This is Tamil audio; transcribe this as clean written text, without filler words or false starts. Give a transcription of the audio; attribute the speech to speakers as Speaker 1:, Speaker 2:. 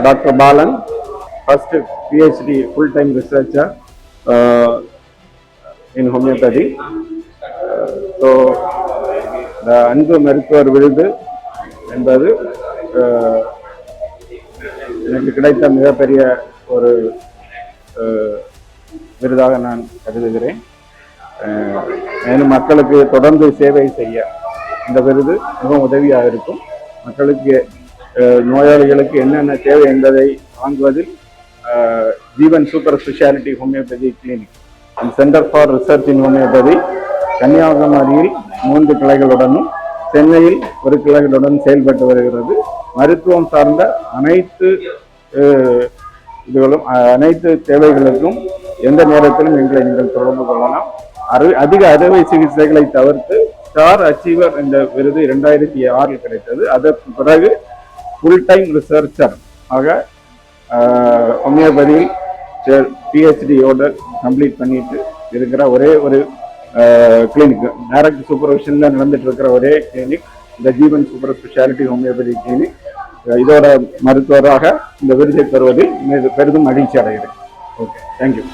Speaker 1: Dr. Balan, first PhD full-time researcher in homeopathy. So, the அன்பு மருத்துவர் விருது என்பது எனக்கு கிடைத்த மிகப்பெரிய ஒரு விருதாக நான் கருதுகிறேன். மேலும் மக்களுக்கு தொடர்ந்து சேவை செய்ய இந்த விருது மிகவும் உதவியாக இருக்கும். மக்களுக்கு நோயாளிகளுக்கு என்னென்ன தேவை என்பதை வாங்குவதில் Jeevan super speciality homeopathy clinic and centre for research in homeopathy கன்னியாகுமரியில் 3 கிளைகளுடனும் சென்னையில் 1 கிளைகளுடன் செயல்பட்டு வருகிறது. மருத்துவம் சார்ந்த அனைத்து இதுகளும் அனைத்து தேவைகளுக்கும் எந்த நேரத்திலும் எங்களை நீங்கள் தொடர்பு கொள்ளலாம். அதிக அறுவை சிகிச்சைகளை தவிர்த்து ஸ்டார் அச்சீவர் என்ற விருது 2006 கிடைத்தது. அதற்கு பிறகு ஃபுல் டைம் ரிசர்ச்சர் ஆக ஹோமியோபதியில் பிஹெச்டியோட கம்ப்ளீட் பண்ணிட்டு இருக்கிற ஒரே ஒரு கிளினிக், டைரக்ட் சூப்பர்விஷன்ல நடந்துட்டு இருக்கிற ஒரே கிளினிக் இந்த ஜீவன் சூப்பர் ஸ்பெஷாலிட்டி ஹோமியோபதி கிளினிக். இதோட மருத்துவராக இந்த விருதை பெறுவதில் பெரிதும் மகிழ்ச்சி அடைகிறேன். Okay, thank you.